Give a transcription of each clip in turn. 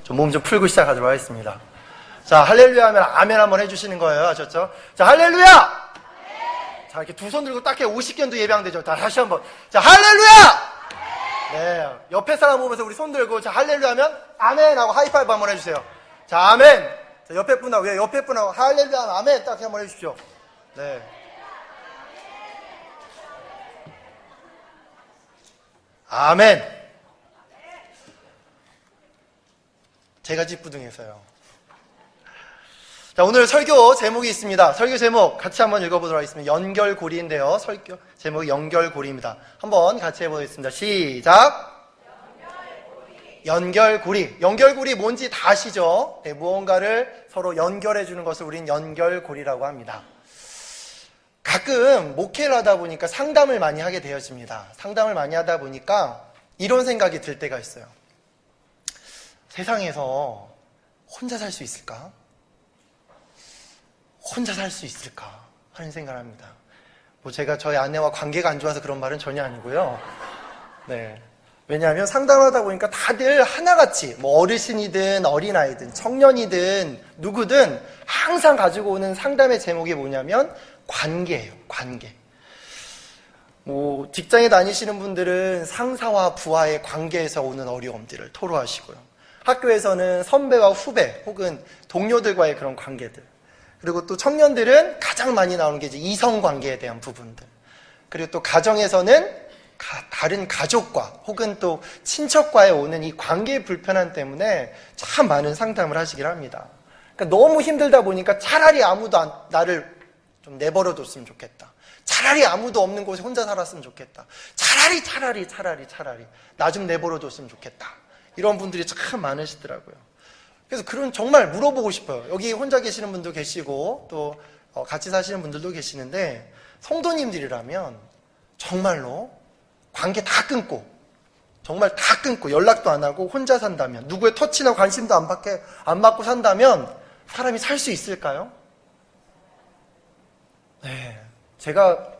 좀 몸 좀 풀고 시작하도록 하겠습니다. 자, 할렐루야 하면 아멘 한번 해주시는 거예요. 아셨죠? 자, 할렐루야! 자, 이렇게 두 손 들고 딱 해. 50견도 예배양되죠. 다시 한번. 자, 할렐루야! 네. 옆에 사람 보면서 우리 손 들고, 자, 할렐루야 하면 아멘 하고 하이파이브 한번 해주세요. 자, 아멘. 자, 옆에 분하고, 왜 옆에 분하고 할렐루야 하면 아멘 딱 한번 해주십시오. 네. 아멘. 제가 찌뿌둥해서요. 자, 오늘 설교 제목이 있습니다. 설교 제목 같이 한번 읽어보도록 하겠습니다. 연결고리인데요. 설교 제목이 연결고리입니다. 한번 같이 해보겠습니다. 시작. 연결고리. 연결고리 뭔지 다 아시죠? 네, 무언가를 서로 연결해주는 것을 우린 연결고리라고 합니다. 가끔 목회를 하다 보니까 상담을 많이 하게 되어집니다. 상담을 많이 하다 보니까 이런 생각이 들 때가 있어요. 세상에서 혼자 살 수 있을까? 혼자 살 수 있을까? 하는 생각을 합니다. 뭐 제가 저희 아내와 관계가 안 좋아서 그런 말은 전혀 아니고요. 네. 왜냐하면 상담을 하다 보니까 다들 하나같이 뭐 어르신이든 어린아이든 청년이든 누구든 항상 가지고 오는 상담의 제목이 뭐냐면 관계예요. 관계. 뭐 직장에 다니시는 분들은 상사와 부하의 관계에서 오는 어려움들을 토로하시고요. 학교에서는 선배와 후배 혹은 동료들과의 그런 관계들. 그리고 또 청년들은 가장 많이 나오는 게 이제 이성관계에 대한 부분들. 그리고 또 가정에서는 다른 가족과 혹은 또 친척과의 오는 이 관계의 불편함 때문에 참 많은 상담을 하시길 합니다. 그러니까 너무 힘들다 보니까 차라리 아무도 나를 좀 내버려뒀으면 좋겠다. 차라리 아무도 없는 곳에 혼자 살았으면 좋겠다. 차라리 나 좀 내버려뒀으면 좋겠다. 이런 분들이 참 많으시더라고요. 그래서 그런 정말 물어보고 싶어요. 여기 혼자 계시는 분도 계시고 또 같이 사시는 분들도 계시는데 성도님들이라면 정말로 관계 다 끊고 정말 다 끊고 연락도 안 하고 혼자 산다면 누구의 터치나 관심도 안 받고 산다면 사람이 살 수 있을까요? 네, 제가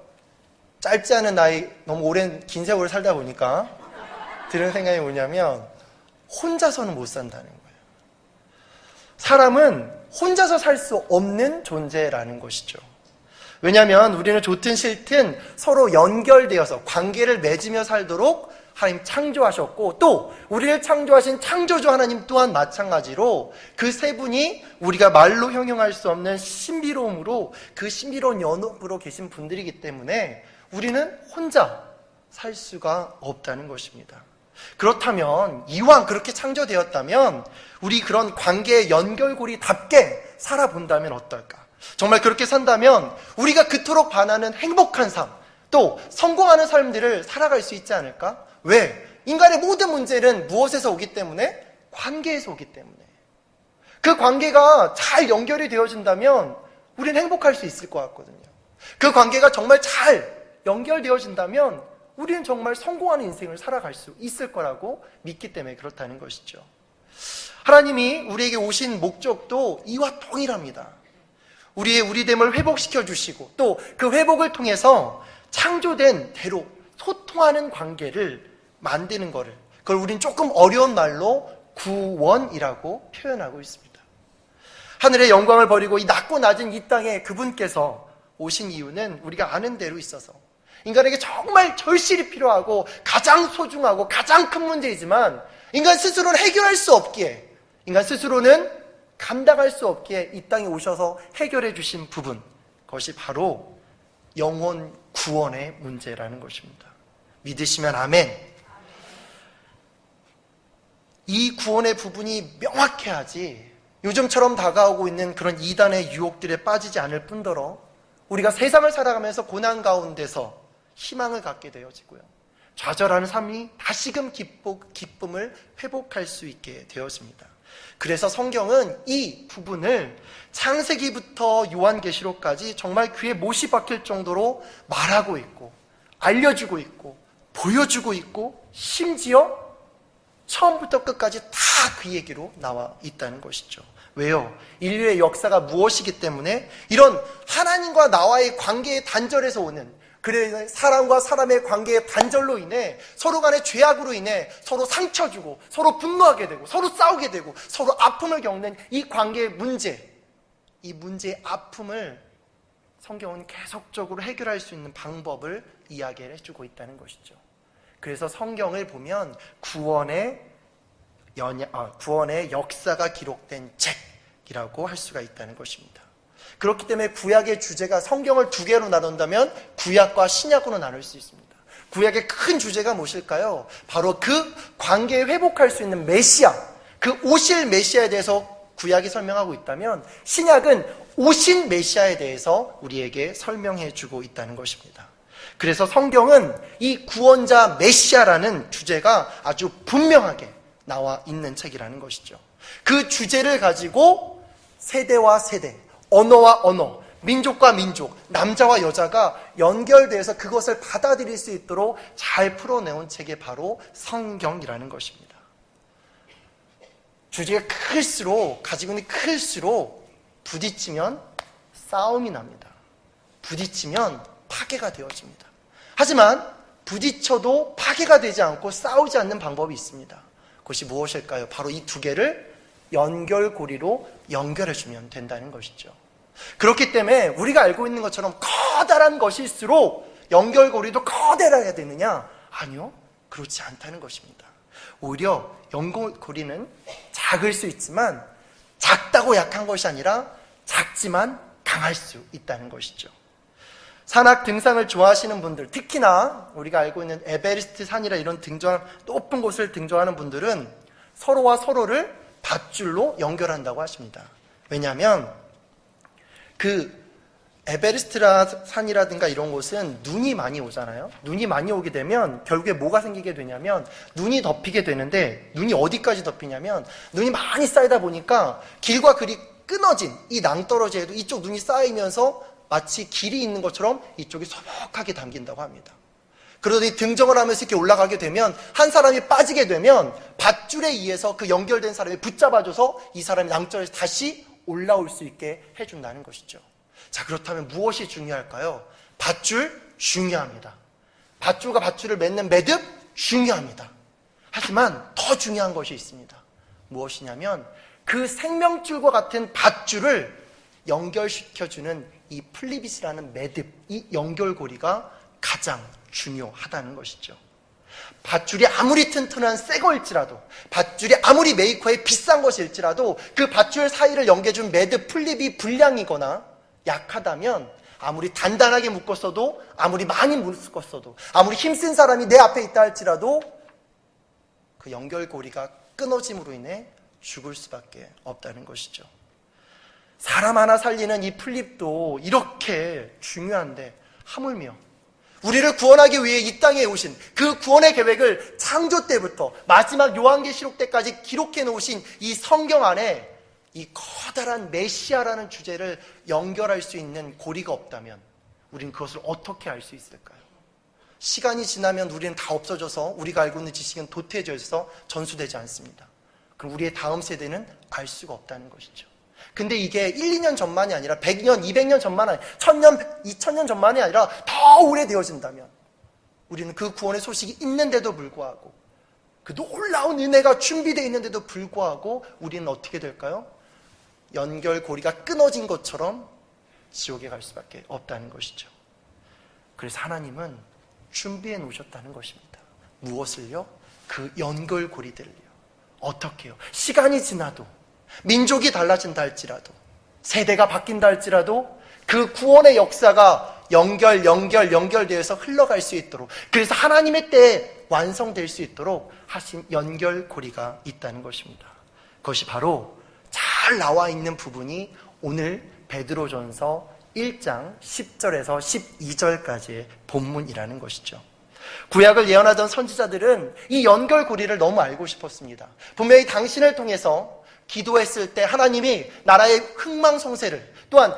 짧지 않은 나이 너무 오랜 긴 세월을 살다 보니까 드는 생각이 뭐냐면 혼자서는 못 산다는 거예요. 사람은 혼자서 살 수 없는 존재라는 것이죠. 왜냐하면 우리는 좋든 싫든 서로 연결되어서 관계를 맺으며 살도록 하나님 창조하셨고 또 우리를 창조하신 창조주 하나님 또한 마찬가지로 그 세 분이 우리가 말로 형용할 수 없는 신비로움으로 그 신비로운 연합으로 계신 분들이기 때문에 우리는 혼자 살 수가 없다는 것입니다. 그렇다면 이왕 그렇게 창조되었다면 우리 그런 관계의 연결고리답게 살아본다면 어떨까? 정말 그렇게 산다면 우리가 그토록 바라는 행복한 삶, 또 성공하는 삶들을 살아갈 수 있지 않을까? 왜? 인간의 모든 문제는 무엇에서 오기 때문에? 관계에서 오기 때문에. 그 관계가 잘 연결이 되어진다면 우리는 행복할 수 있을 것 같거든요. 그 관계가 정말 잘 연결되어진다면 우리는 정말 성공하는 인생을 살아갈 수 있을 거라고 믿기 때문에 그렇다는 것이죠. 하나님이 우리에게 오신 목적도 이와 동일합니다. 우리의 우리됨을 회복시켜 주시고 또 그 회복을 통해서 창조된 대로 소통하는 관계를 만드는 거를 그걸 우린 조금 어려운 말로 구원이라고 표현하고 있습니다. 하늘의 영광을 버리고 이 낮고 낮은 이 땅에 그분께서 오신 이유는 우리가 아는 대로 있어서 인간에게 정말 절실히 필요하고 가장 소중하고 가장 큰 문제이지만 인간 스스로는 해결할 수 없기에 인간 스스로는 감당할 수 없기에 이 땅에 오셔서 해결해 주신 부분 그것이 바로 영혼 구원의 문제라는 것입니다. 믿으시면 아멘. 이 구원의 부분이 명확해야지 요즘처럼 다가오고 있는 그런 이단의 유혹들에 빠지지 않을 뿐더러 우리가 세상을 살아가면서 고난 가운데서 희망을 갖게 되어지고요. 좌절하는 삶이 다시금 기쁨을 회복할 수 있게 되어집니다. 그래서 성경은 이 부분을 창세기부터 요한계시록까지 정말 귀에 못이 박힐 정도로 말하고 있고 알려주고 있고 보여주고 있고 심지어 처음부터 끝까지 다 그 얘기로 나와 있다는 것이죠. 왜요? 인류의 역사가 무엇이기 때문에 이런 하나님과 나와의 관계의 단절에서 오는 그래 사람과 사람의 관계의 단절로 인해 서로 간의 죄악으로 인해 서로 상처 주고 서로 분노하게 되고 서로 싸우게 되고 서로 아픔을 겪는 이 관계의 문제, 이 문제의 아픔을 성경은 계속적으로 해결할 수 있는 방법을 이야기를 해주고 있다는 것이죠. 그래서 성경을 보면 구원의 역사가 기록된 책이라고 할 수가 있다는 것입니다. 그렇기 때문에 구약의 주제가 성경을 두 개로 나눈다면 구약과 신약으로 나눌 수 있습니다. 구약의 큰 주제가 무엇일까요? 바로 그 관계 회복할 수 있는 메시아, 그 오실 메시아에 대해서 구약이 설명하고 있다면 신약은 오신 메시아에 대해서 우리에게 설명해 주고 있다는 것입니다. 그래서 성경은 이 구원자 메시아라는 주제가 아주 분명하게 나와 있는 책이라는 것이죠. 그 주제를 가지고 세대와 세대, 언어와 언어, 민족과 민족, 남자와 여자가 연결돼서 그것을 받아들일 수 있도록 잘 풀어내온 책이 바로 성경이라는 것입니다. 주제가 클수록, 가지고 있는 클수록 부딪히면 싸움이 납니다. 부딪히면 파괴가 되어집니다. 하지만 부딪혀도 파괴가 되지 않고 싸우지 않는 방법이 있습니다. 그것이 무엇일까요? 바로 이 두 개를 연결고리로 연결해주면 된다는 것이죠. 그렇기 때문에 우리가 알고 있는 것처럼 커다란 것일수록 연결고리도 커다라야 되느냐? 아니요, 그렇지 않다는 것입니다. 오히려 연결고리는 작을 수 있지만 작다고 약한 것이 아니라 작지만 강할 수 있다는 것이죠. 산악 등산을 좋아하시는 분들, 특히나 우리가 알고 있는 에베레스트 산이라 이런 높은 곳을 등정하는 분들은 서로와 서로를 밧줄로 연결한다고 하십니다. 왜냐하면 그 에베레스트 산이라든가 이런 곳은 눈이 많이 오잖아요. 눈이 많이 오게 되면 결국에 뭐가 생기게 되냐면 눈이 덮이게 되는데, 눈이 어디까지 덮이냐면 눈이 많이 쌓이다 보니까 길과 길이 끊어진 이 낭떠러지에도 이쪽 눈이 쌓이면서 마치 길이 있는 것처럼 이쪽이 소복하게 담긴다고 합니다. 그러더니 등정을 하면서 이렇게 올라가게 되면 한 사람이 빠지게 되면 밧줄에 의해서 그 연결된 사람이 붙잡아줘서 이 사람이 낭떠러지에서 다시 올라올 수 있게 해준다는 것이죠. 자, 그렇다면 무엇이 중요할까요? 밧줄 중요합니다. 밧줄과 밧줄을 맺는 매듭 중요합니다. 하지만 더 중요한 것이 있습니다. 무엇이냐면 그 생명줄과 같은 밧줄을 연결시켜주는 이 플리빗이라는 매듭, 이 연결고리가 가장 중요하다는 것이죠. 밧줄이 아무리 튼튼한 새 거일지라도, 밧줄이 아무리 메이커의 비싼 것일지라도 그 밧줄 사이를 연결해준 매듭 플립이 불량이거나 약하다면 아무리 단단하게 묶었어도, 아무리 많이 묶었어도, 아무리 힘쓴 사람이 내 앞에 있다 할지라도 그 연결고리가 끊어짐으로 인해 죽을 수밖에 없다는 것이죠. 사람 하나 살리는 이 플립도 이렇게 중요한데 하물며 우리를 구원하기 위해 이 땅에 오신 그 구원의 계획을 창조 때부터 마지막 요한계시록 때까지 기록해 놓으신 이 성경 안에 이 커다란 메시아라는 주제를 연결할 수 있는 고리가 없다면 우리는 그것을 어떻게 알 수 있을까요? 시간이 지나면 우리는 다 없어져서 우리가 알고 있는 지식은 도태해져서 전수되지 않습니다. 그럼 우리의 다음 세대는 알 수가 없다는 것이죠. 근데 이게 1, 2년 전만이 아니라 100년, 200년 전만 아니라 1000년, 2000년 전만이 아니라 더 오래되어진다면 우리는 그 구원의 소식이 있는데도 불구하고, 그 놀라운 은혜가 준비되어 있는데도 불구하고 우리는 어떻게 될까요? 연결고리가 끊어진 것처럼 지옥에 갈 수밖에 없다는 것이죠. 그래서 하나님은 준비해 놓으셨다는 것입니다. 무엇을요? 그 연결고리들을요. 어떻게 해요? 시간이 지나도, 민족이 달라진다 할지라도, 세대가 바뀐다 할지라도 그 구원의 역사가 연결되어서 흘러갈 수 있도록, 그래서 하나님의 때에 완성될 수 있도록 하신 연결고리가 있다는 것입니다. 그것이 바로 잘 나와 있는 부분이 오늘 베드로전서 1장 10절에서 12절까지의 본문이라는 것이죠. 구약을 예언하던 선지자들은 이 연결고리를 너무 알고 싶었습니다. 분명히 당신을 통해서 기도했을 때 하나님이 나라의 흥망성쇠를, 또한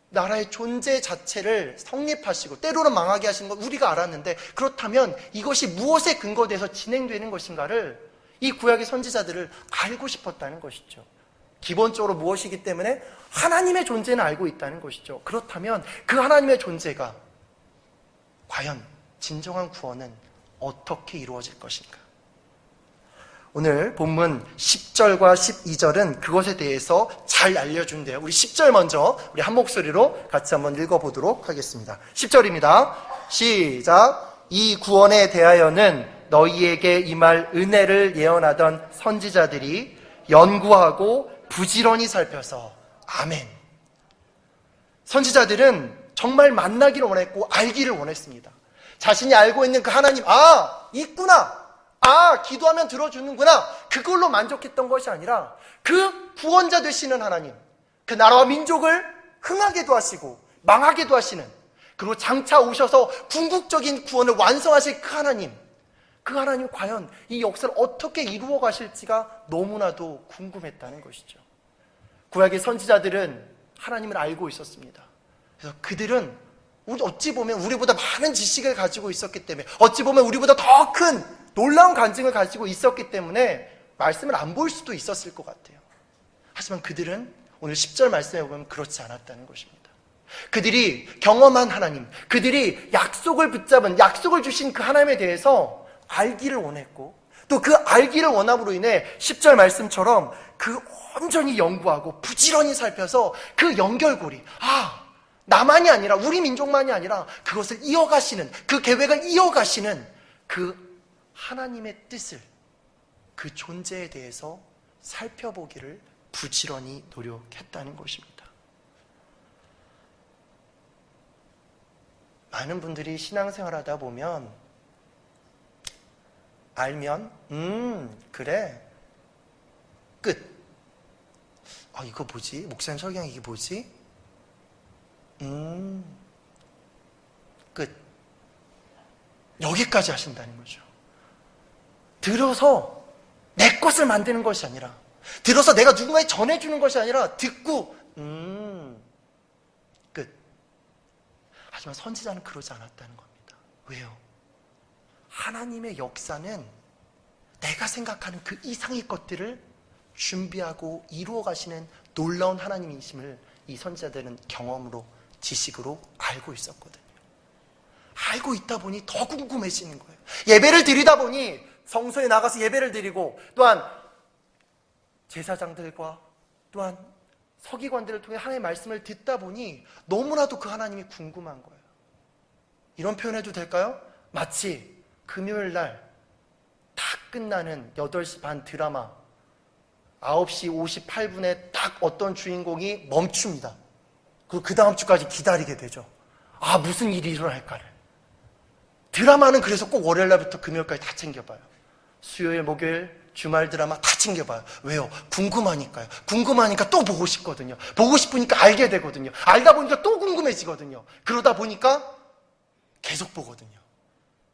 나라의 존재 자체를 성립하시고 때로는 망하게 하시는 걸 우리가 알았는데, 그렇다면 이것이 무엇에 근거돼서 진행되는 것인가를 이 구약의 선지자들을 알고 싶었다는 것이죠. 기본적으로 무엇이기 때문에 하나님의 존재는 알고 있다는 것이죠. 그렇다면 그 하나님의 존재가 과연 진정한 구원은 어떻게 이루어질 것인가? 오늘 본문 10절과 12절은 그것에 대해서 잘 알려준대요. 우리 10절 먼저 우리 한 목소리로 같이 한번 읽어보도록 하겠습니다. 10절입니다. 시작. 이 구원에 대하여는 너희에게 임할 은혜를 예언하던 선지자들이 연구하고 부지런히 살펴서 아멘. 선지자들은 정말 만나기를 원했고 알기를 원했습니다. 자신이 알고 있는 그 하나님, 있구나. 기도하면 들어주는구나. 그걸로 만족했던 것이 아니라 그 구원자 되시는 하나님, 그 나라와 민족을 흥하게도 하시고 망하게도 하시는, 그리고 장차 오셔서 궁극적인 구원을 완성하실 그 하나님 과연 이 역사를 어떻게 이루어 가실지가 너무나도 궁금했다는 것이죠. 구약의 선지자들은 하나님을 알고 있었습니다. 그래서 그들은 어찌 보면 우리보다 많은 지식을 가지고 있었기 때문에, 어찌 보면 우리보다 더 큰 놀라운 간증을 가지고 있었기 때문에 말씀을 안 볼 수도 있었을 것 같아요. 하지만 그들은 오늘 10절 말씀에 보면 그렇지 않았다는 것입니다. 그들이 경험한 하나님, 그들이 약속을 붙잡은, 약속을 주신 그 하나님에 대해서 알기를 원했고, 또 그 알기를 원함으로 인해 10절 말씀처럼 그 온전히 연구하고 부지런히 살펴서 그 연결고리, 나만이 아니라 우리 민족만이 아니라 그것을 이어가시는, 그 계획을 이어가시는 그 하나님의 뜻을, 그 존재에 대해서 살펴보기를 부지런히 노력했다는 것입니다. 많은 분들이 신앙생활하다 보면 알면 그래 끝. 이거 뭐지? 목사님 설경 이게 뭐지? 끝. 여기까지 하신다는 거죠. 들어서 내 것을 만드는 것이 아니라, 들어서 내가 누군가에 전해주는 것이 아니라 듣고 끝. 하지만 선지자는 그러지 않았다는 겁니다. 왜요? 하나님의 역사는 내가 생각하는 그 이상의 것들을 준비하고 이루어 가시는 놀라운 하나님이심을 이 선지자들은 경험으로, 지식으로 알고 있었거든요. 알고 있다 보니 더 궁금해지는 거예요. 예배를 드리다 보니, 성소에 나가서 예배를 드리고, 또한 제사장들과 또한 서기관들을 통해 하나님의 말씀을 듣다 보니 너무나도 그 하나님이 궁금한 거예요. 이런 표현해도 될까요? 마치 금요일 날 다 끝나는 8시 반 드라마 9시 58분에 딱 어떤 주인공이 멈춥니다. 그리고 그 다음 주까지 기다리게 되죠. 무슨 일이 일어날까를. 드라마는 그래서 꼭 월요일 날부터 금요일까지 다 챙겨봐요. 수요일, 목요일, 주말 드라마 다 챙겨봐요. 왜요? 궁금하니까요. 궁금하니까 또 보고 싶거든요. 보고 싶으니까 알게 되거든요. 알다 보니까 또 궁금해지거든요. 그러다 보니까 계속 보거든요.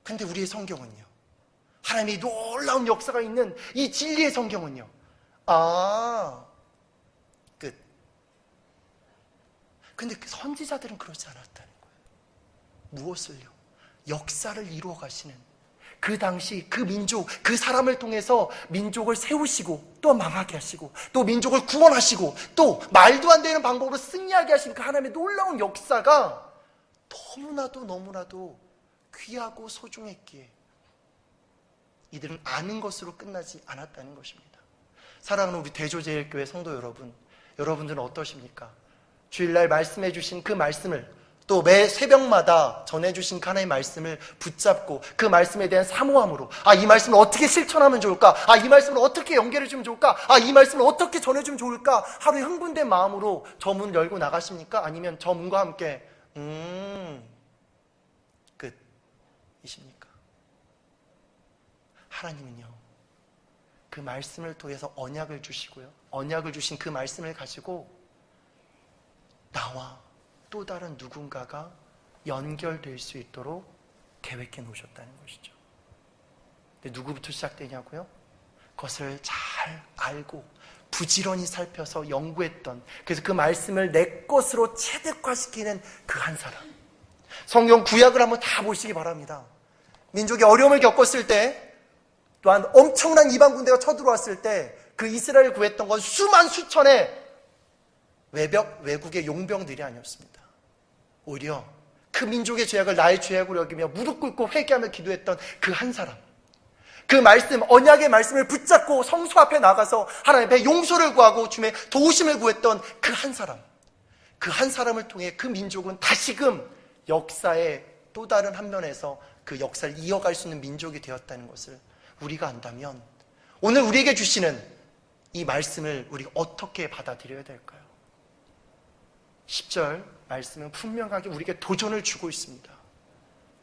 근데 우리의 성경은요, 하나님의 놀라운 역사가 있는 이 진리의 성경은요, 끝. 근데 그 선지자들은 그렇지 않았다는 거예요. 무엇을요? 역사를 이루어 가시는, 그 당시 그 민족, 그 사람을 통해서 민족을 세우시고 또 망하게 하시고 또 민족을 구원하시고 또 말도 안 되는 방법으로 승리하게 하신 그 하나님의 놀라운 역사가 너무나도 귀하고 소중했기에 이들은 아는 것으로 끝나지 않았다는 것입니다. 사랑하는 우리 대조제일교회 성도 여러분, 여러분들은 어떠십니까? 주일날 말씀해 주신 그 말씀을, 또 매 새벽마다 전해주신 그 하나님의 말씀을 붙잡고 그 말씀에 대한 사모함으로, 이 말씀을 어떻게 실천하면 좋을까? 이 말씀을 어떻게 연결해주면 좋을까? 이 말씀을 어떻게 전해주면 좋을까? 하루에 흥분된 마음으로 저 문 열고 나가십니까? 아니면 저 문과 함께 끝이십니까? 하나님은요, 그 말씀을 통해서 언약을 주시고요, 언약을 주신 그 말씀을 가지고 나와 또 다른 누군가가 연결될 수 있도록 계획해 놓으셨다는 것이죠. 근데 누구부터 시작되냐고요? 그것을 잘 알고 부지런히 살펴서 연구했던, 그래서 그 말씀을 내 것으로 체득화시키는 그 한 사람. 성경 구약을 한번 다 보시기 바랍니다. 민족이 어려움을 겪었을 때, 또한 엄청난 이방 군대가 쳐들어왔을 때 그 이스라엘을 구했던 건 수만 수천의 외국의 용병들이 아니었습니다. 오히려 그 민족의 죄악을 나의 죄악으로 여기며 무릎 꿇고 회개하며 기도했던 그 한 사람, 그 말씀, 언약의 말씀을 붙잡고 성소 앞에 나가서 하나님의 용서를 구하고 주님의 도우심을 구했던 그 한 사람, 그 한 사람을 통해 그 민족은 다시금 역사의 또 다른 한 면에서 그 역사를 이어갈 수 있는 민족이 되었다는 것을 우리가 안다면, 오늘 우리에게 주시는 이 말씀을 우리가 어떻게 받아들여야 될까요? 10절 말씀은 분명하게 우리에게 도전을 주고 있습니다.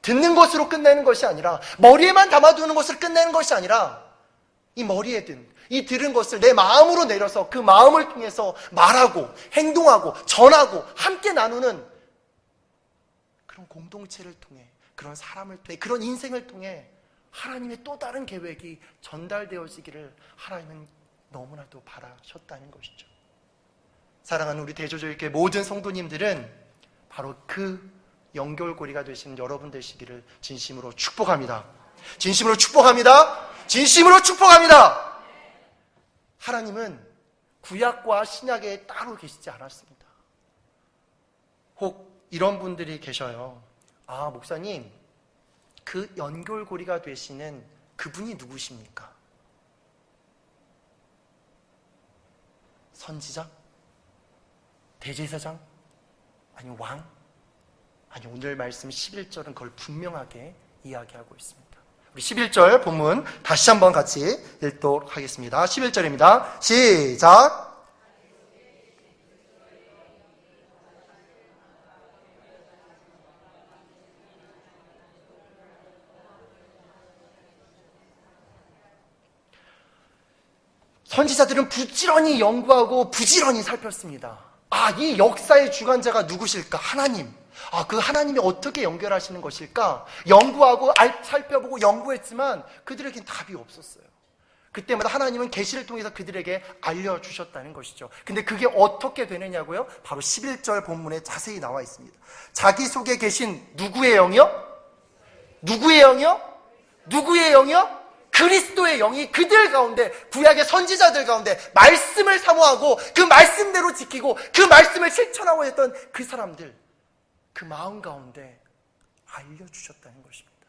듣는 것으로 끝내는 것이 아니라, 머리에만 담아두는 것을 끝내는 것이 아니라, 이 머리에 든, 이 들은 것을 내 마음으로 내려서 그 마음을 통해서 말하고 행동하고 전하고 함께 나누는 그런 공동체를 통해, 그런 사람을 통해, 그런 인생을 통해 하나님의 또 다른 계획이 전달되어지기를 하나님은 너무나도 바라셨다는 것이죠. 사랑하는 우리 대조조교회 모든 성도님들은 바로 그 연결고리가 되시는 여러분 되시기를 진심으로 축복합니다. 진심으로 축복합니다. 진심으로 축복합니다. 하나님은 구약과 신약에 따로 계시지 않았습니다. 혹 이런 분들이 계셔요. 아, 목사님, 그 연결고리가 되시는 그분이 누구십니까? 선지자? 대제사장? 아니 왕? 아니, 오늘 말씀 11절은 그걸 분명하게 이야기하고 있습니다. 우리 11절 본문 다시 한번 같이 읽도록 하겠습니다. 11절입니다. 시작! 선지자들은 부지런히 연구하고 부지런히 살폈습니다. 아, 이 역사의 주관자가 누구실까? 하나님. 아, 그 하나님이 어떻게 연결하시는 것일까? 연구하고 살펴보고 연구했지만 그들에겐 답이 없었어요. 그때마다 하나님은 계시를 통해서 그들에게 알려주셨다는 것이죠. 근데 그게 어떻게 되느냐고요? 바로 11절 본문에 자세히 나와 있습니다. 자기 속에 계신 누구의 영이요? 누구의 영이요? 누구의 영이요? 그리스도의 영이 그들 가운데, 구약의 선지자들 가운데 말씀을 사모하고 그 말씀대로 지키고 그 말씀을 실천하고 했던 그 사람들, 그 마음 가운데 알려주셨다는 것입니다.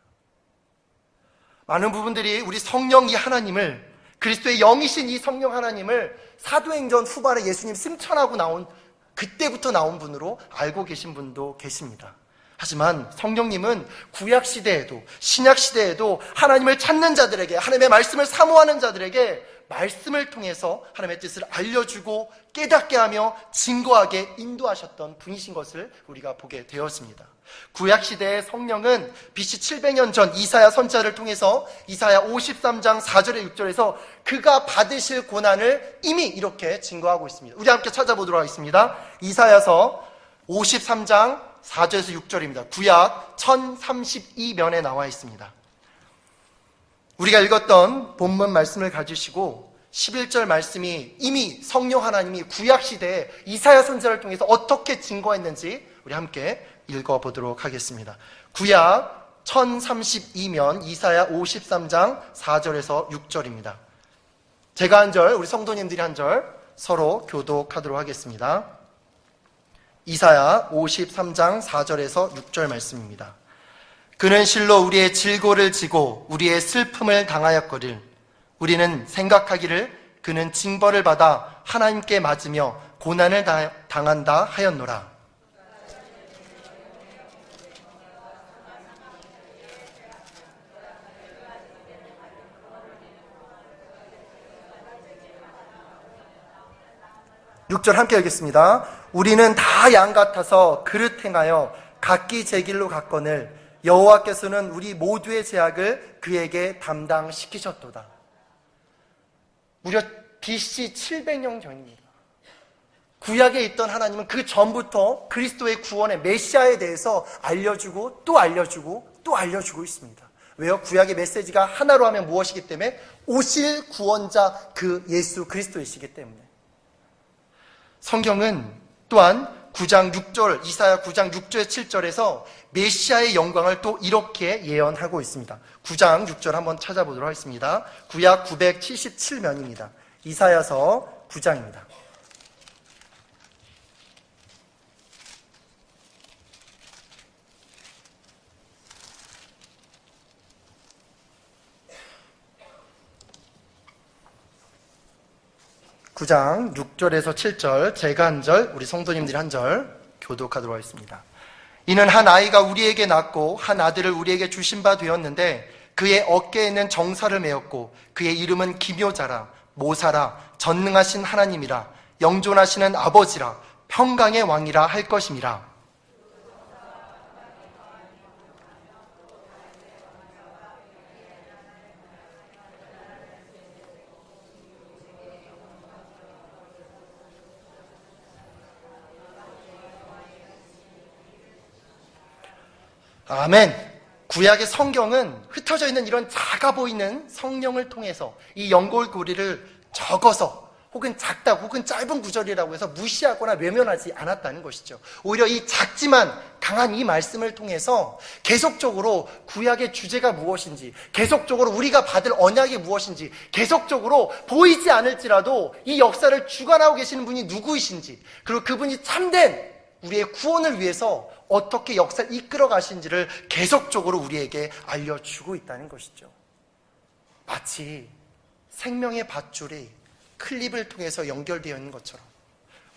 많은 부분들이 우리 성령 이 하나님을, 그리스도의 영이신 이 성령 하나님을 사도행전 후반에 예수님 승천하고 나온, 그때부터 나온 분으로 알고 계신 분도 계십니다. 하지만 성령님은 구약시대에도 신약시대에도 하나님을 찾는 자들에게, 하나님의 말씀을 사모하는 자들에게 말씀을 통해서 하나님의 뜻을 알려주고 깨닫게 하며 증거하게 인도하셨던 분이신 것을 우리가 보게 되었습니다. 구약시대의 성령은 BC 700년 전 이사야 선지자를 통해서 이사야 53장 4절에 6절에서 그가 받으실 고난을 이미 이렇게 증거하고 있습니다. 우리 함께 찾아보도록 하겠습니다. 이사야서 53장 4절에서 6절입니다. 구약 1032면에 나와 있습니다. 우리가 읽었던 본문 말씀을 가지시고 11절 말씀이 이미 성령 하나님이 구약시대에 이사야 선지자를 통해서 어떻게 증거했는지 우리 함께 읽어보도록 하겠습니다. 구약 1032면 이사야 53장 4절에서 6절입니다. 제가 한 절, 우리 성도님들이 한 절 서로 교독하도록 하겠습니다. 이사야 53장 4절에서 6절 말씀입니다. 그는 실로 우리의 질고를 지고 우리의 슬픔을 당하였거늘 우리는 생각하기를 그는 징벌을 받아 하나님께 맞으며 고난을 당한다 하였노라. (6절) 함께 읽겠습니다. 우리는 다 양 같아서 그릇 행하여 각기 제 길로 갔거늘 여호와께서는 우리 모두의 죄악을 그에게 담당시키셨도다. 무려 BC 700년 전입니다. 구약에 있던 하나님은 그 전부터 그리스도의 구원의 메시아에 대해서 알려주고 또 알려주고 또 알려주고 있습니다. 왜요? 구약의 메시지가 하나로 하면 무엇이기 때문에? 오실 구원자 그 예수 그리스도이시기 때문에. 성경은 또한 9장 6절, 이사야 9장 6절 7절에서 메시아의 영광을 또 이렇게 예언하고 있습니다. 9장 6절 한번 찾아보도록 하겠습니다. 구약 977면입니다. 이사야서 9장입니다. 9장 6절에서 7절 제가 한 절, 우리 성도님들이 한 절 교독하도록 하겠습니다. 이는 한 아이가 우리에게 낳고 한 아들을 우리에게 주신 바 되었는데 그의 어깨에는 정사를 메었고 그의 이름은 기묘자라 모사라 전능하신 하나님이라 영존하시는 아버지라 평강의 왕이라 할 것임이라. 아멘. 구약의 성경은 흩어져 있는 이런 작아 보이는 성령을 통해서 이 연골고리를 적어서 혹은 작다 혹은 짧은 구절이라고 해서 무시하거나 외면하지 않았다는 것이죠. 오히려 이 작지만 강한 이 말씀을 통해서 계속적으로 구약의 주제가 무엇인지, 계속적으로 우리가 받을 언약이 무엇인지, 계속적으로 보이지 않을지라도 이 역사를 주관하고 계시는 분이 누구이신지, 그리고 그분이 참된 우리의 구원을 위해서 어떻게 역사를 이끌어 가신지를 계속적으로 우리에게 알려주고 있다는 것이죠. 마치 생명의 밧줄이 클립을 통해서 연결되어 있는 것처럼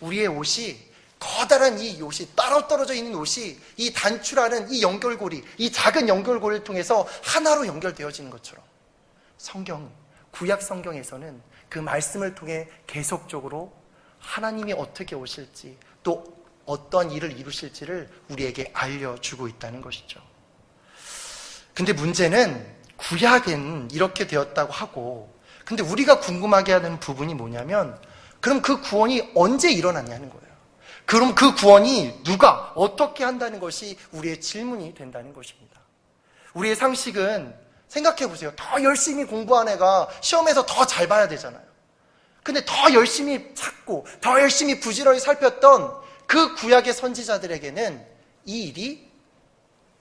우리의 옷이, 커다란 이 옷이, 따로 떨어져 있는 옷이 이 단추라는 이 연결고리, 이 작은 연결고리를 통해서 하나로 연결되어지는 것처럼 성경, 구약 성경에서는 그 말씀을 통해 계속적으로 하나님이 어떻게 오실지, 또 어떤 일을 이루실지를 우리에게 알려주고 있다는 것이죠. 근데 문제는 구약은 이렇게 되었다고 하고, 근데 우리가 궁금하게 하는 부분이 뭐냐면, 그럼 그 구원이 언제 일어났냐는 거예요. 그럼 그 구원이 누가 어떻게 한다는 것이 우리의 질문이 된다는 것입니다. 우리의 상식은 생각해 보세요. 더 열심히 공부한 애가 시험에서 더 잘 봐야 되잖아요. 근데 더 열심히 찾고 더 열심히 부지런히 살폈던 그 구약의 선지자들에게는 이 일이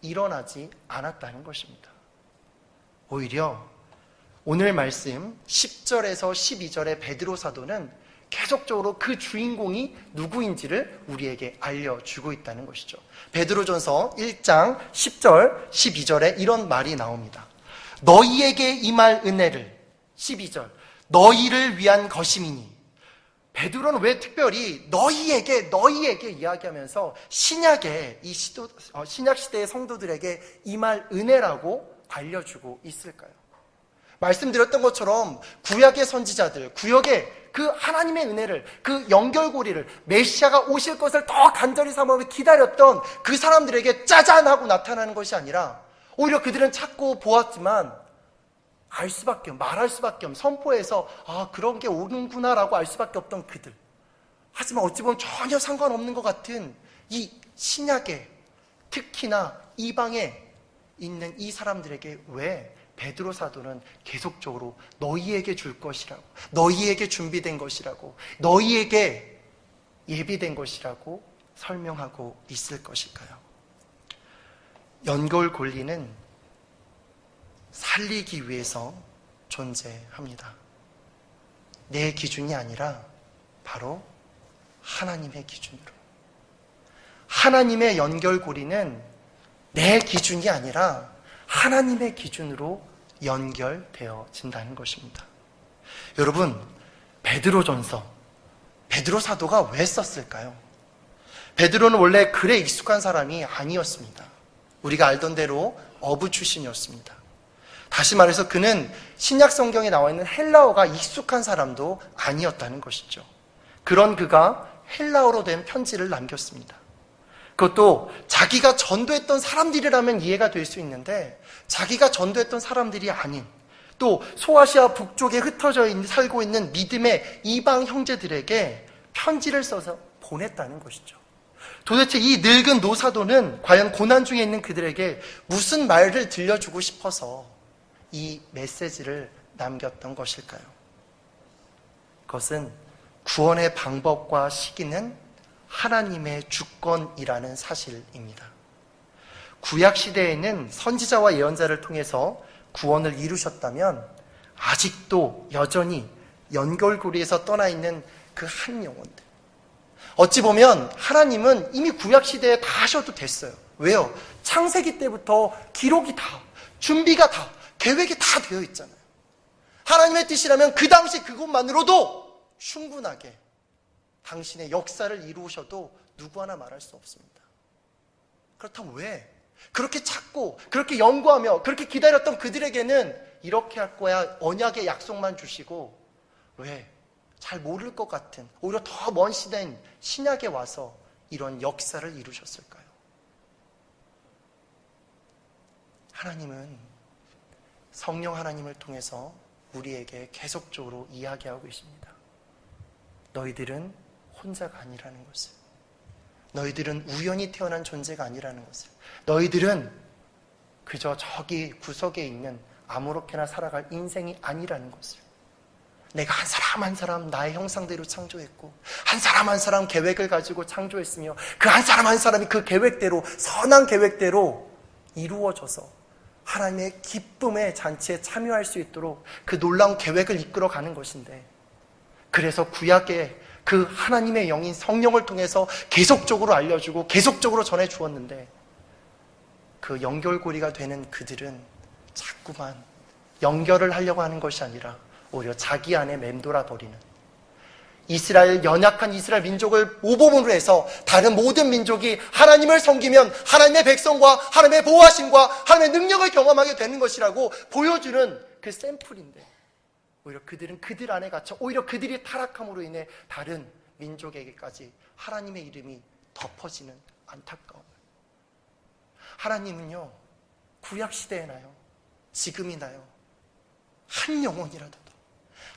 일어나지 않았다는 것입니다. 오히려 오늘 말씀 10절에서 12절의 베드로 사도는 계속적으로 그 주인공이 누구인지를 우리에게 알려주고 있다는 것이죠. 베드로전서 1장 10절, 12절에 이런 말이 나옵니다. 너희에게 임할 은혜를, 12절, 너희를 위한 것임이니. 베드로는 왜 특별히 너희에게 이야기하면서 신약의 신약 시대의 성도들에게 임할 은혜라고 알려주고 있을까요? 말씀드렸던 것처럼 구약의 선지자들, 구약의 그 하나님의 은혜를, 그 연결고리를, 메시아가 오실 것을 더 간절히 삼아 기다렸던 그 사람들에게 짜잔 하고 나타나는 것이 아니라 오히려 그들은 찾고 보았지만 알 수밖에 말할 수밖에 없는, 선포해서 그런 게 오는구나라고 알 수밖에 없던 그들. 하지만 어찌 보면 전혀 상관없는 것 같은 이 신약에, 특히나 이방에 있는 이 사람들에게 왜 베드로 사도는 계속적으로 너희에게 줄 것이라고, 너희에게 준비된 것이라고, 너희에게 예비된 것이라고 설명하고 있을 것일까요? 연결고리는 살리기 위해서 존재합니다. 내 기준이 아니라 바로 하나님의 기준으로. 하나님의 연결고리는 내 기준이 아니라 하나님의 기준으로 연결되어진다는 것입니다. 여러분, 베드로전서, 베드로 사도가 왜 썼을까요? 베드로는 원래 글에 익숙한 사람이 아니었습니다. 우리가 알던 대로 어부 출신이었습니다. 다시 말해서 그는 신약 성경에 나와 있는 헬라어가 익숙한 사람도 아니었다는 것이죠. 그런 그가 헬라어로 된 편지를 남겼습니다. 그것도 자기가 전도했던 사람들이라면 이해가 될 수 있는데 자기가 전도했던 사람들이 아닌, 또 소아시아 북쪽에 흩어져 살고 있는 믿음의 이방 형제들에게 편지를 써서 보냈다는 것이죠. 도대체 이 늙은 노사도는 과연 고난 중에 있는 그들에게 무슨 말을 들려주고 싶어서 이 메시지를 남겼던 것일까요? 그것은 구원의 방법과 시기는 하나님의 주권이라는 사실입니다. 구약 시대에는 선지자와 예언자를 통해서 구원을 이루셨다면 아직도 여전히 연결고리에서 떠나 있는 그 한 영혼들, 어찌 보면 하나님은 이미 구약 시대에 다 하셔도 됐어요. 왜요? 창세기 때부터 기록이 다, 준비가 다, 계획이 다 되어 있잖아요. 하나님의 뜻이라면 그 당시 그것만으로도 충분하게 당신의 역사를 이루셔도 누구 하나 말할 수 없습니다. 그렇다면 왜 그렇게 찾고 그렇게 연구하며 그렇게 기다렸던 그들에게는 이렇게 할 거야 언약의 약속만 주시고 왜 잘 모를 것 같은 오히려 더 먼 시대인 신약에 와서 이런 역사를 이루셨을까요? 하나님은 성령 하나님을 통해서 우리에게 계속적으로 이야기하고 계십니다. 너희들은 혼자가 아니라는 것을, 너희들은 우연히 태어난 존재가 아니라는 것을, 너희들은 그저 저기 구석에 있는 아무렇게나 살아갈 인생이 아니라는 것을, 내가 한 사람 한 사람 나의 형상대로 창조했고 한 사람 한 사람 계획을 가지고 창조했으며 그 한 사람 한 사람이 그 계획대로 선한 계획대로 이루어져서 하나님의 기쁨의 잔치에 참여할 수 있도록 그 놀라운 계획을 이끌어가는 것인데, 그래서 구약에 그 하나님의 영인 성령을 통해서 계속적으로 알려주고 계속적으로 전해주었는데, 그 연결고리가 되는 그들은 자꾸만 연결을 하려고 하는 것이 아니라 오히려 자기 안에 맴돌아 버리는, 이스라엘, 연약한 이스라엘 민족을 모범으로 해서 다른 모든 민족이 하나님을 섬기면 하나님의 백성과 하나님의 보호하심과 하나님의 능력을 경험하게 되는 것이라고 보여주는 그 샘플인데, 오히려 그들은 그들 안에 갇혀 오히려 그들이 타락함으로 인해 다른 민족에게까지 하나님의 이름이 덮어지는 안타까움. 하나님은요, 구약시대에나요 지금이나요 한 영혼이라도 더,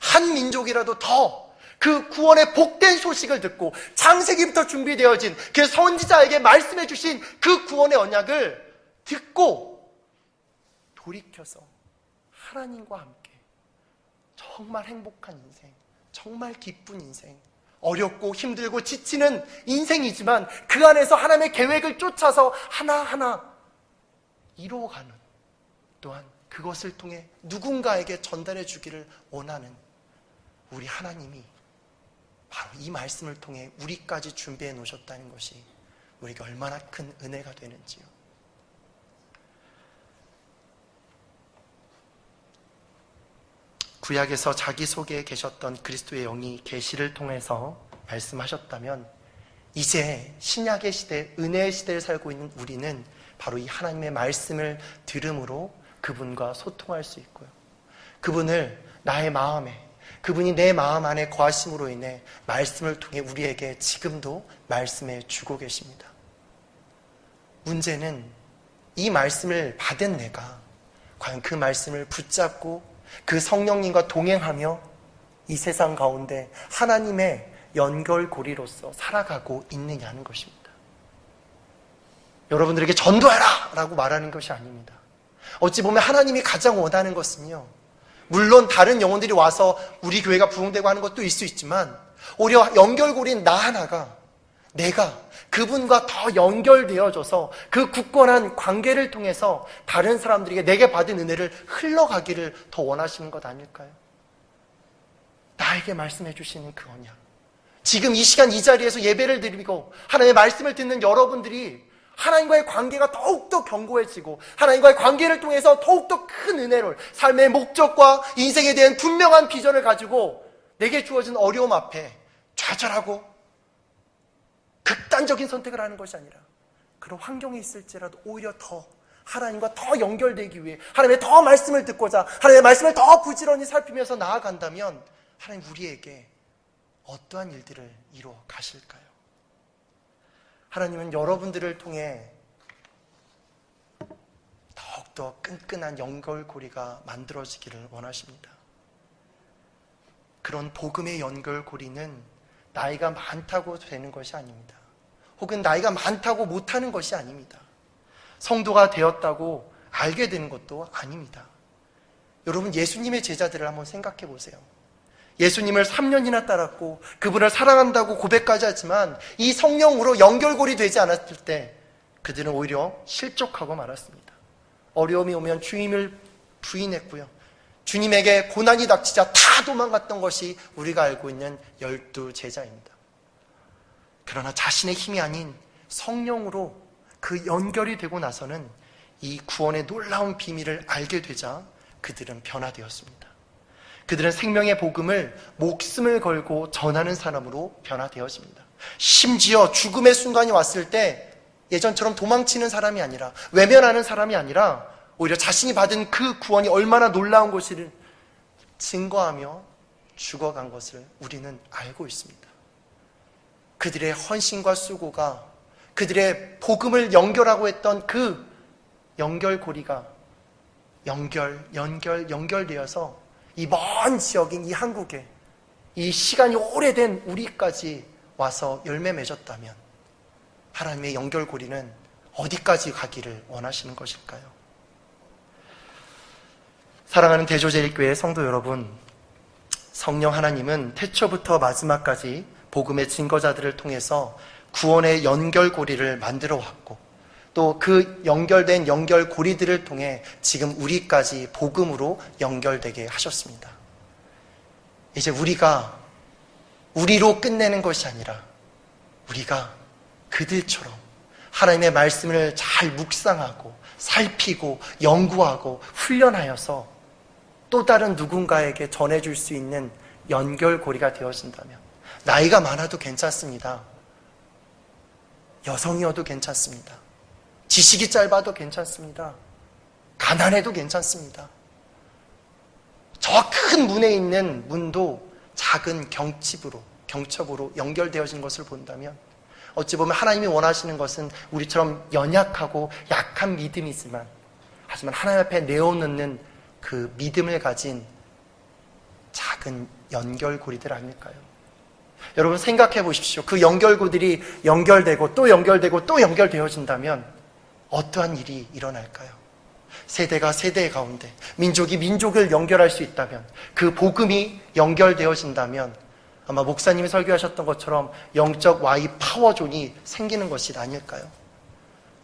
한 민족이라도 더 그 구원의 복된 소식을 듣고 창세기부터 준비되어진 그 선지자에게 말씀해 주신 그 구원의 언약을 듣고 돌이켜서 하나님과 함께 정말 행복한 인생, 정말 기쁜 인생, 어렵고 힘들고 지치는 인생이지만 그 안에서 하나님의 계획을 쫓아서 하나하나 이루어가는, 또한 그것을 통해 누군가에게 전달해 주기를 원하는 우리 하나님이 바로 이 말씀을 통해 우리까지 준비해 놓으셨다는 것이 우리에게 얼마나 큰 은혜가 되는지요. 구약에서 자기 속에 계셨던 그리스도의 영이 계시를 통해서 말씀하셨다면, 이제 신약의 시대, 은혜의 시대를 살고 있는 우리는 바로 이 하나님의 말씀을 들음으로 그분과 소통할 수 있고요, 그분을 나의 마음에, 그분이 내 마음 안에 거하심으로 인해 말씀을 통해 우리에게 지금도 말씀해 주고 계십니다. 문제는 이 말씀을 받은 내가 과연 그 말씀을 붙잡고 그 성령님과 동행하며 이 세상 가운데 하나님의 연결고리로서 살아가고 있느냐는 것입니다. 여러분들에게 전도해라! 라고 말하는 것이 아닙니다. 어찌 보면 하나님이 가장 원하는 것은요, 물론 다른 영혼들이 와서 우리 교회가 부흥되고 하는 것도 있을 수 있지만, 오히려 연결고리인 나 하나가, 내가 그분과 더 연결되어져서 그 굳건한 관계를 통해서 다른 사람들에게 내게 받은 은혜를 흘러가기를 더 원하시는 것 아닐까요? 나에게 말씀해 주시는 그 언약, 지금 이 시간 이 자리에서 예배를 드리고 하나님의 말씀을 듣는 여러분들이 하나님과의 관계가 더욱더 견고해지고 하나님과의 관계를 통해서 더욱더 큰 은혜를, 삶의 목적과 인생에 대한 분명한 비전을 가지고 내게 주어진 어려움 앞에 좌절하고 극단적인 선택을 하는 것이 아니라, 그런 환경이 있을지라도 오히려 더 하나님과 더 연결되기 위해 하나님의 더 말씀을 듣고자 하나님의 말씀을 더 부지런히 살피면서 나아간다면 하나님 우리에게 어떠한 일들을 이루어 가실까요? 하나님은 여러분들을 통해 더욱더 끈끈한 연결고리가 만들어지기를 원하십니다. 그런 복음의 연결고리는 나이가 많다고 되는 것이 아닙니다. 혹은 나이가 많다고 못하는 것이 아닙니다. 성도가 되었다고 알게 되는 것도 아닙니다. 여러분, 예수님의 제자들을 한번 생각해 보세요. 예수님을 3년이나 따랐고 그분을 사랑한다고 고백까지 하지만 이 성령으로 연결고리 되지 않았을 때 그들은 오히려 실족하고 말았습니다. 어려움이 오면 주님을 부인했고요, 주님에게 고난이 닥치자 다 도망갔던 것이 우리가 알고 있는 12 제자입니다. 그러나 자신의 힘이 아닌 성령으로 그 연결이 되고 나서는 이 구원의 놀라운 비밀을 알게 되자 그들은 변화되었습니다. 그들은 생명의 복음을 목숨을 걸고 전하는 사람으로 변화되어집니다. 심지어 죽음의 순간이 왔을 때 예전처럼 도망치는 사람이 아니라, 외면하는 사람이 아니라, 오히려 자신이 받은 그 구원이 얼마나 놀라운 것을 증거하며 죽어간 것을 우리는 알고 있습니다. 그들의 헌신과 수고가 그들의 복음을 연결하고 했던 그 연결고리가 연결되어서 이 먼 지역인 이 한국에, 이 시간이 오래된 우리까지 와서 열매 맺었다면 하나님의 연결고리는 어디까지 가기를 원하시는 것일까요? 사랑하는 대조제일교회 성도 여러분, 성령 하나님은 태초부터 마지막까지 복음의 증거자들을 통해서 구원의 연결고리를 만들어 왔고, 또 그 연결된 연결고리들을 통해 지금 우리까지 복음으로 연결되게 하셨습니다. 이제 우리로 끝내는 것이 아니라 우리가 그들처럼 하나님의 말씀을 잘 묵상하고 살피고 연구하고 훈련하여서 또 다른 누군가에게 전해줄 수 있는 연결고리가 되어진다면, 나이가 많아도 괜찮습니다. 여성이어도 괜찮습니다. 지식이 짧아도 괜찮습니다. 가난해도 괜찮습니다. 저 큰 문에 있는 문도 작은 경첩으로 연결되어진 것을 본다면, 어찌 보면 하나님이 원하시는 것은 우리처럼 연약하고 약한 믿음이지만, 하지만 하나님 앞에 내어놓는 그 믿음을 가진 작은 연결고리들 아닐까요? 여러분 생각해 보십시오. 그 연결고리들이 연결되고 또 연결되고 또 연결되어진다면 어떠한 일이 일어날까요? 세대가 세대 가운데, 민족이 민족을 연결할 수 있다면, 그 복음이 연결되어진다면 아마 목사님이 설교하셨던 것처럼 영적 Y 파워존이 생기는 것이 아닐까요?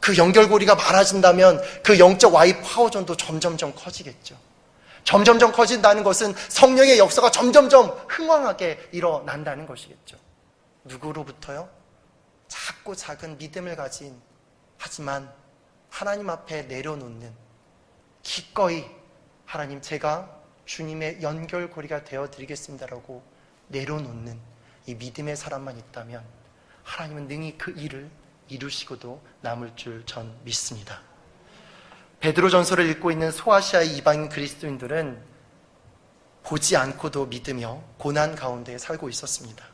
그 연결고리가 많아진다면 그 영적 Y 파워존도 점점점 커지겠죠. 점점점 커진다는 것은 성령의 역사가 점점점 흥왕하게 일어난다는 것이겠죠. 누구로부터요? 작고 작은 믿음을 가진, 하지만 하나님 앞에 내려놓는, 기꺼이 하나님 제가 주님의 연결고리가 되어드리겠습니다라고 내려놓는 이 믿음의 사람만 있다면 하나님은 능히 그 일을 이루시고도 남을 줄 전 믿습니다. 베드로전서를 읽고 있는 소아시아의 이방인 그리스도인들은 보지 않고도 믿으며 고난 가운데 살고 있었습니다.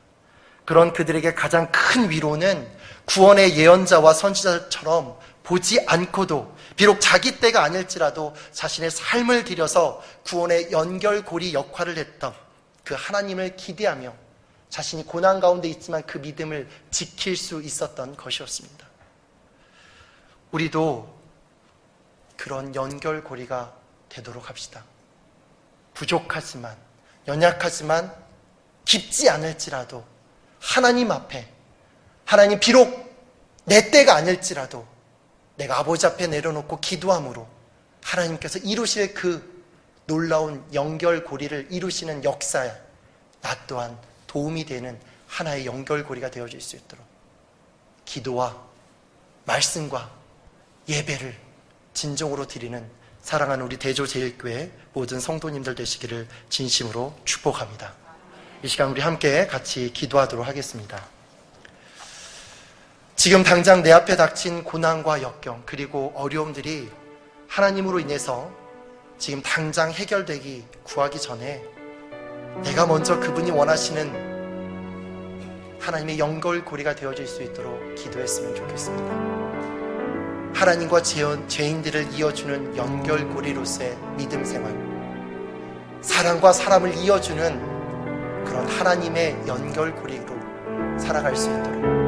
그런 그들에게 가장 큰 위로는 구원의 예언자와 선지자처럼 보지 않고도, 비록 자기 때가 아닐지라도 자신의 삶을 들여서 구원의 연결고리 역할을 했던 그 하나님을 기대하며 자신이 고난 가운데 있지만 그 믿음을 지킬 수 있었던 것이었습니다. 우리도 그런 연결고리가 되도록 합시다. 부족하지만, 연약하지만, 깊지 않을지라도 하나님 앞에, 하나님 비록 내 때가 아닐지라도 내가 아버지 앞에 내려놓고 기도함으로 하나님께서 이루실 그 놀라운 연결고리를 이루시는 역사에 나 또한 도움이 되는 하나의 연결고리가 되어질 수 있도록 기도와 말씀과 예배를 진정으로 드리는 사랑하는 우리 대조제일교회 모든 성도님들 되시기를 진심으로 축복합니다. 이 시간 우리 함께 같이 기도하도록 하겠습니다. 지금 당장 내 앞에 닥친 고난과 역경 그리고 어려움들이 하나님으로 인해서 지금 당장 해결되기 구하기 전에 내가 먼저 그분이 원하시는 하나님의 연결고리가 되어질 수 있도록 기도했으면 좋겠습니다. 하나님과 죄인들을 이어주는 연결고리로서의 믿음 생활, 사람과 사람을 이어주는 그런 하나님의 연결고리로 살아갈 수 있도록